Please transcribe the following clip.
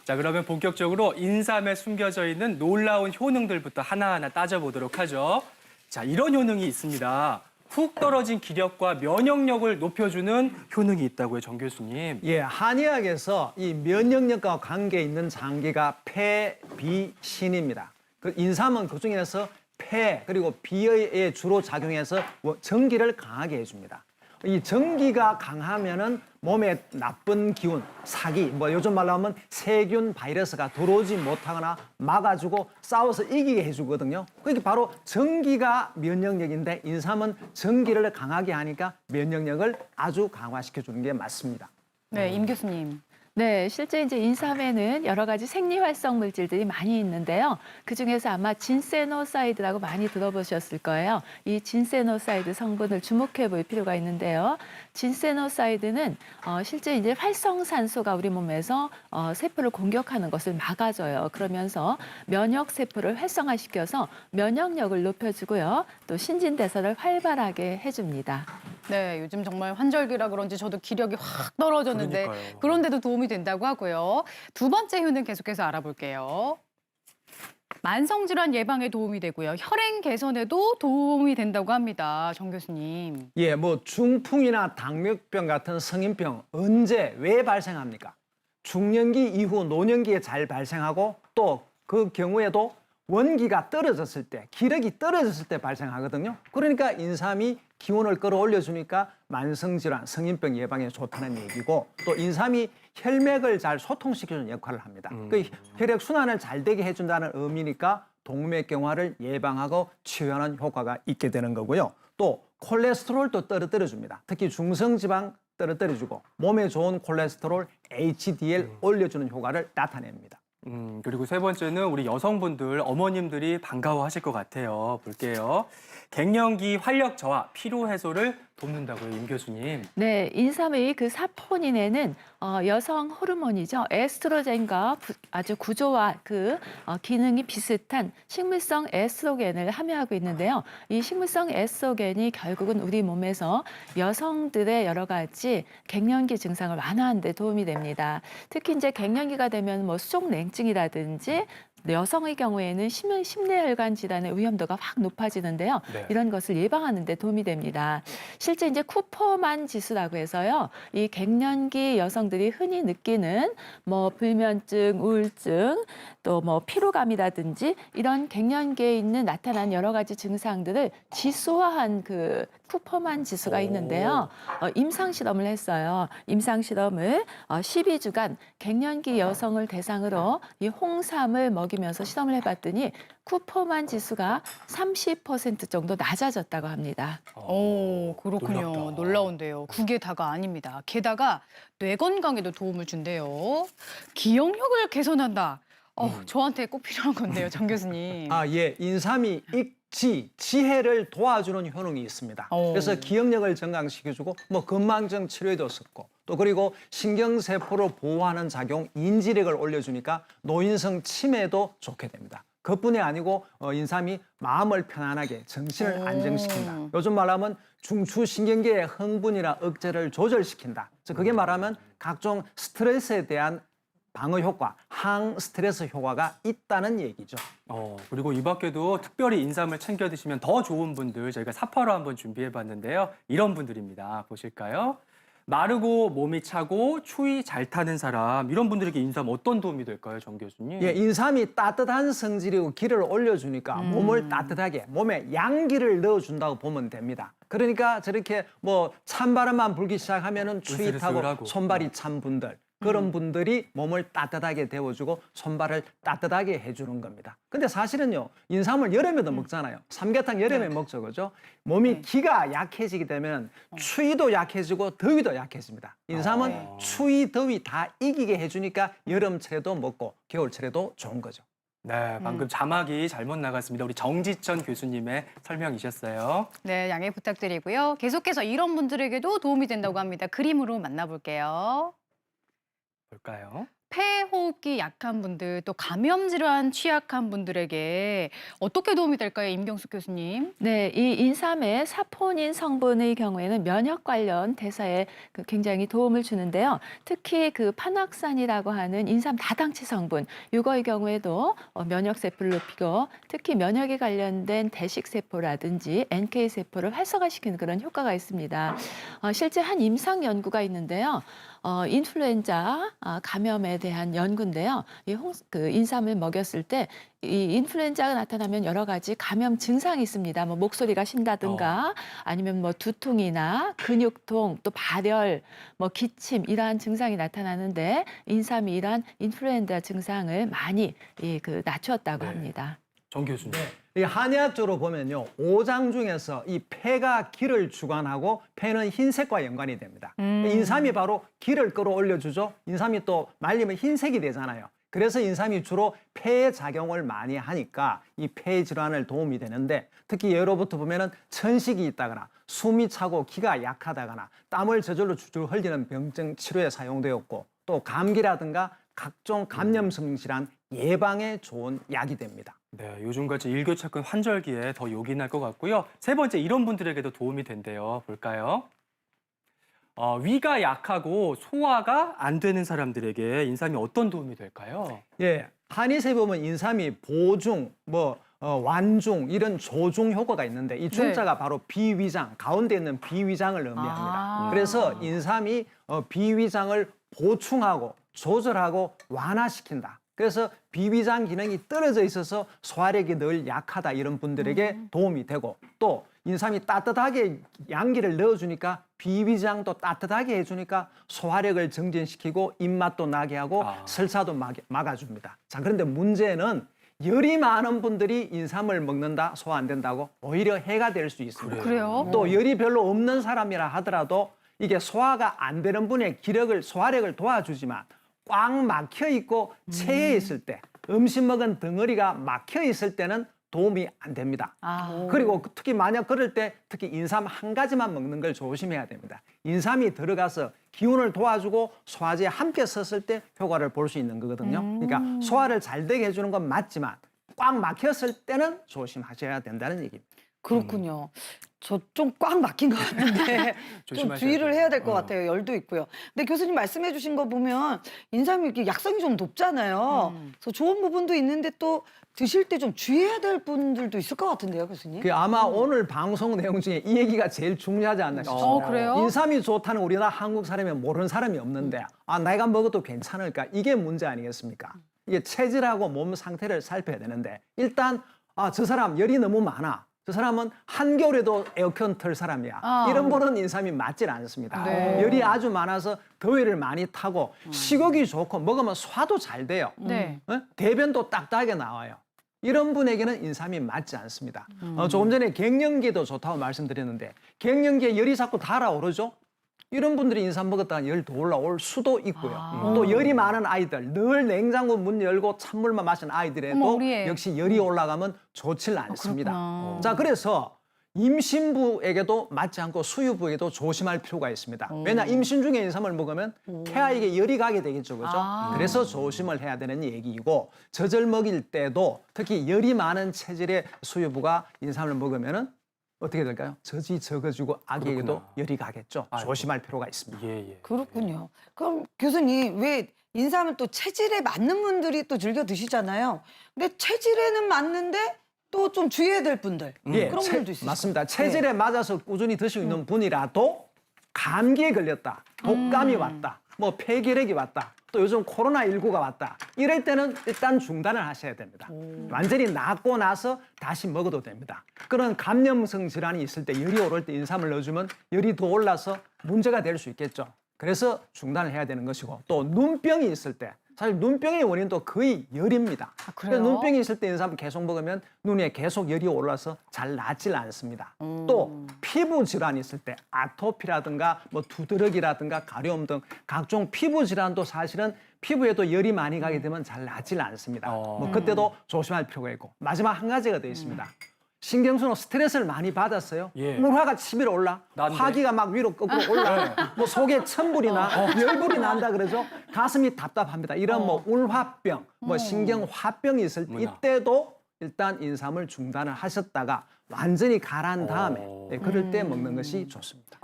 자, 그러면 본격적으로 인삼에 숨겨져 있는 놀라운 효능들부터 하나하나 따져보도록 하죠. 자, 이런 효능이 있습니다. 훅 떨어진 기력과 면역력을 높여주는 효능이 있다고요, 정 교수님. 예, 한의학에서 이 면역력과 관계 있는 장기가 폐, 비, 신입니다. 그 인삼은 그중에서 폐 그리고 비에 주로 작용해서 전기를 강하게 해줍니다. 이 전기가 강하면은 몸에 나쁜 기운, 사기, 요즘 말로 하면 세균, 바이러스가 들어오지 못하거나 막아주고 싸워서 이기게 해주거든요. 그게 바로 전기가 면역력인데 인삼은 전기를 강하게 하니까 면역력을 아주 강화시켜주는 게 맞습니다. 네, 임 교수님. 네, 실제 이제 인삼에는 여러 가지 생리활성 물질들이 많이 있는데요. 그중에서 아마 진세노사이드라고 많이 들어보셨을 거예요. 이 진세노사이드 성분을 주목해 볼 필요가 있는데요. 진세노사이드는 실제 이제 활성산소가 우리 몸에서 세포를 공격하는 것을 막아줘요. 그러면서 면역 세포를 활성화시켜서 면역력을 높여주고요. 또 신진대사를 활발하게 해줍니다. 네, 요즘 정말 환절기라 그런지 저도 기력이 확 떨어졌는데 그러니까요. 그런데도 도움이 된다고 하고요. 두 번째 효능 계속해서 알아볼게요. 만성질환 예방에 도움이 되고요. 혈행 개선에도 도움이 된다고 합니다. 정 교수님. 예, 중풍이나 당뇨병 같은 성인병 언제 왜 발생합니까? 중년기 이후 노년기에 잘 발생하고 또 그 경우에도 원기가 떨어졌을 때, 기력이 떨어졌을 때 발생하거든요. 그러니까 인삼이 기운을 끌어올려 주니까 만성질환, 성인병 예방에 좋다는 얘기고 또 인삼이 혈맥을 잘 소통시켜주는 역할을 합니다. 그 혈액 순환을 잘 되게 해준다는 의미니까 동맥경화를 예방하고 치유하는 효과가 있게 되는 거고요. 또 콜레스테롤도 떨어뜨려줍니다. 특히 중성지방 떨어뜨려주고 몸에 좋은 콜레스테롤 HDL 올려주는 효과를 나타냅니다. 그리고 세 번째는 우리 여성분들, 어머님들이 반가워하실 것 같아요. 볼게요. 갱년기 활력 저하, 피로 해소를 돕는다고요, 임 교수님. 네, 인삼의 그 사포닌에는 여성 호르몬이죠. 에스트로겐과 아주 구조와 기능이 비슷한 식물성 에스트로겐을 함유하고 있는데요. 이 식물성 에스트로겐이 결국은 우리 몸에서 여성들의 여러 가지 갱년기 증상을 완화하는 데 도움이 됩니다. 특히 이제 갱년기가 되면 수족냉증이라든지 여성의 경우에는 심내혈관 질환의 위험도가 확 높아지는데요. 네. 이런 것을 예방하는 데 도움이 됩니다. 실제 이제 쿠퍼만 지수라고 해서요. 이 갱년기 여성들이 흔히 느끼는 불면증, 우울증, 또 피로감이라든지 이런 갱년기에 있는 나타난 여러 가지 증상들을 지수화한 그 쿠퍼만 지수가 있는데요. 임상 실험을 했어요. 임상 실험을 12주간 갱년기 여성을 대상으로 이 홍삼을 먹이면서 실험을 해봤더니 쿠퍼만 지수가 30% 정도 낮아졌다고 합니다. 오, 그렇군요. 놀랍다. 놀라운데요. 그게 다가 아닙니다. 게다가 뇌 건강에도 도움을 준대요. 기억력을 개선한다. 저한테 꼭 필요한 건데요, 정 교수님. 예, 인삼이 지혜를 도와주는 효능이 있습니다. 그래서 기억력을 증강시켜주고 건망증 치료에도 썼고 또 그리고 신경세포를 보호하는 작용, 인지력을 올려주니까 노인성 치매도 좋게 됩니다. 그뿐이 아니고 인삼이 마음을 편안하게 정신을 안정시킨다. 요즘 말하면 중추신경계의 흥분이나 억제를 조절시킨다. 그게 말하면 각종 스트레스에 대한 방어 효과, 항스트레스 효과가 있다는 얘기죠. 그리고 이 밖에도 특별히 인삼을 챙겨 드시면 더 좋은 분들 저희가 사파로 한번 준비해 봤는데요. 이런 분들입니다. 보실까요? 마르고 몸이 차고 추위 잘 타는 사람, 이런 분들에게 인삼 어떤 도움이 될까요, 정 교수님? 예, 인삼이 따뜻한 성질이고 기를 올려주니까 몸을 따뜻하게, 몸에 양기를 넣어준다고 보면 됩니다. 그러니까 저렇게 찬바람만 불기 시작하면은 추위 타고 으슬으슬하고. 손발이 찬 분들, 그런 분들이 몸을 따뜻하게 데워주고 손발을 따뜻하게 해주는 겁니다. 근데 사실은요, 인삼을 여름에도 먹잖아요. 삼계탕 여름에 먹죠, 그죠? 몸이 기가 약해지게 되면 추위도 약해지고 더위도 약해집니다. 인삼은 추위, 더위 다 이기게 해주니까 여름철에도 먹고 겨울철에도 좋은 거죠. 네, 방금 자막이 잘못 나갔습니다. 우리 정지천 교수님의 설명이셨어요. 네, 양해 부탁드리고요. 계속해서 이런 분들에게도 도움이 된다고 합니다. 그림으로 만나볼게요. 볼까요? 폐호흡기 약한 분들, 또 감염 질환 취약한 분들에게 어떻게 도움이 될까요, 임경숙 교수님? 네, 이 인삼의 사포닌 성분의 경우에는 면역 관련 대사에 굉장히 도움을 주는데요. 특히 그 파낙산이라고 하는 인삼 다당치 성분, 이거의 경우에도 면역 세포를 높이고 특히 면역에 관련된 대식 세포라든지 NK 세포를 활성화시키는 그런 효과가 있습니다. 실제 한 임상 연구가 있는데요. 인플루엔자 감염에 대한 연구인데요. 그 인삼을 먹였을 때 이 인플루엔자가 나타나면 여러 가지 감염 증상이 있습니다. 뭐 목소리가 쉰다든가 아니면 뭐 두통이나 근육통 또 발열, 뭐 기침 이러한 증상이 나타나는데 인삼이 이러한 인플루엔자 증상을 많이 낮추었다고 네. 합니다. 정 교수님. 이 한의학적으로 보면요, 오장 중에서 이 폐가 기를 주관하고 폐는 흰색과 연관이 됩니다. 인삼이 바로 기를 끌어올려주죠. 인삼이 또 말리면 흰색이 되잖아요. 그래서 인삼이 주로 폐에 작용을 많이 하니까 이 폐 질환을 도움이 되는데 특히 예로부터 보면은 천식이 있다거나 숨이 차고 기가 약하다거나 땀을 저절로 줄줄 흘리는 병증 치료에 사용되었고 또 감기라든가 각종 감염성 질환 예방에 좋은 약이 됩니다. 네, 요즘같이 일교차큰 환절기에 더 요긴할 것 같고요. 세 번째, 이런 분들에게도 도움이 된대요. 볼까요? 위가 약하고 소화가 안 되는 사람들에게 인삼이 어떤 도움이 될까요? 예, 한의세 보면 인삼이 보중, 완중 이런 조중 효과가 있는데 이 중자가 바로 비위장, 가운데 있는 비위장을 의미합니다. 그래서 인삼이 비위장을 보충하고 조절하고 완화시킨다. 그래서 비위장 기능이 떨어져 있어서 소화력이 늘 약하다 이런 분들에게 도움이 되고 또 인삼이 따뜻하게 양기를 넣어주니까 비위장도 따뜻하게 해주니까 소화력을 증진시키고 입맛도 나게 하고 설사도 막아줍니다. 자, 그런데 문제는 열이 많은 분들이 인삼을 먹는다 소화 안 된다고 오히려 해가 될 수 있습니다. 그래요? 또 열이 별로 없는 사람이라 하더라도 이게 소화가 안 되는 분의 소화력을 도와주지만 꽉 막혀 있고 체해 있을 때 음식 먹은 덩어리가 막혀 있을 때는 도움이 안 됩니다. 그리고 특히 만약 그럴 때 특히 인삼 한 가지만 먹는 걸 조심해야 됩니다. 인삼이 들어가서 기운을 도와주고 소화제에 함께 섰을 때 효과를 볼 수 있는 거거든요. 그러니까 소화를 잘 되게 해주는 건 맞지만 꽉 막혔을 때는 조심하셔야 된다는 얘기입니다. 그렇군요. 저 좀 꽉 막힌 것 같은데 좀 조심하셔야 주의를 돼요. 해야 될 것 같아요. 열도 있고요. 근데 교수님 말씀해 주신 거 보면 인삼이 이렇게 약성이 좀 높잖아요. 그래서 좋은 부분도 있는데 또 드실 때 좀 주의해야 될 분들도 있을 것 같은데요, 교수님? 그 아마 오늘 방송 내용 중에 이 얘기가 제일 중요하지 않나 싶습니다. 그래요? 인삼이 좋다는 우리나라 한국 사람이 모르는 사람이 없는데 내가 먹어도 괜찮을까? 이게 문제 아니겠습니까? 이게 체질하고 몸 상태를 살펴야 되는데 일단 저 사람 열이 너무 많아. 저 사람은 한겨울에도 에어컨 틀 사람이야. 이런 분은 인삼이 맞질 않습니다. 네. 열이 아주 많아서 더위를 많이 타고 식욕이 좋고 먹으면 소화도 잘 돼요. 네. 대변도 딱딱하게 나와요. 이런 분에게는 인삼이 맞지 않습니다. 조금 전에 갱년기도 좋다고 말씀드렸는데 갱년기에 열이 자꾸 달아오르죠. 이런 분들이 인삼 먹었다가 열 더 올라올 수도 있고요. 또 열이 많은 아이들, 늘 냉장고 문 열고 찬물만 마시는 아이들에도 어머, 우리 애. 역시 열이 올라가면 좋질 않습니다. 그렇구나. 자, 그래서 임신부에게도 맞지 않고 수유부에게도 조심할 필요가 있습니다. 왜냐 임신 중에 인삼을 먹으면 태아에게 열이 가게 되겠죠, 그죠? 그래서 조심을 해야 되는 얘기이고 젖을 먹일 때도 특히 열이 많은 체질의 수유부가 인삼을 먹으면은 어떻게 될까요? 젖이 적어지고 아기에게도 그렇구나. 열이 가겠죠. 아이고. 조심할 필요가 있습니다. 예. 그렇군요. 그럼 교수님 왜 인삼은 또 체질에 맞는 분들이 또 즐겨 드시잖아요. 근데 체질에는 맞는데 또 좀 주의해야 될 분들 그런 분들도 있으시죠. 맞습니다. 체질에 맞아서 꾸준히 드시고 있는 분이라도 감기에 걸렸다, 독감이 왔다, 뭐 폐결핵이 왔다, 또 요즘 코로나19가 왔다. 이럴 때는 일단 중단을 하셔야 됩니다. 완전히 낫고 나서 다시 먹어도 됩니다. 그런 감염성 질환이 있을 때 열이 오를 때 인삼을 넣어주면 열이 더 올라서 문제가 될 수 있겠죠. 그래서 중단을 해야 되는 것이고 또 눈병이 있을 때 사실 눈병의 원인도 거의 열입니다. 그래요? 그래서 눈병이 있을 때 인삼을 계속 먹으면 눈에 계속 열이 올라서 잘 낫질 않습니다. 또 피부 질환이 있을 때 아토피라든가 뭐 두드러기라든가 가려움 등 각종 피부 질환도 사실은 피부에도 열이 많이 가게 되면 잘 낫질 않습니다. 뭐 그때도 조심할 필요가 있고 마지막 한 가지가 더 있습니다. 신경순으로 스트레스를 많이 받았어요. 예. 울화가 치밀어 올라, 난데. 화기가 막 위로 거꾸로 올라, 뭐 속에 천불이 나, 열불이 난다 그러죠. 가슴이 답답합니다. 이런 뭐 울화병, 뭐 신경화병이 있을 때 어머나. 이때도 일단 인삼을 중단을 하셨다가 완전히 가라앉은 다음에 그럴 때 먹는 것이 좋습니다.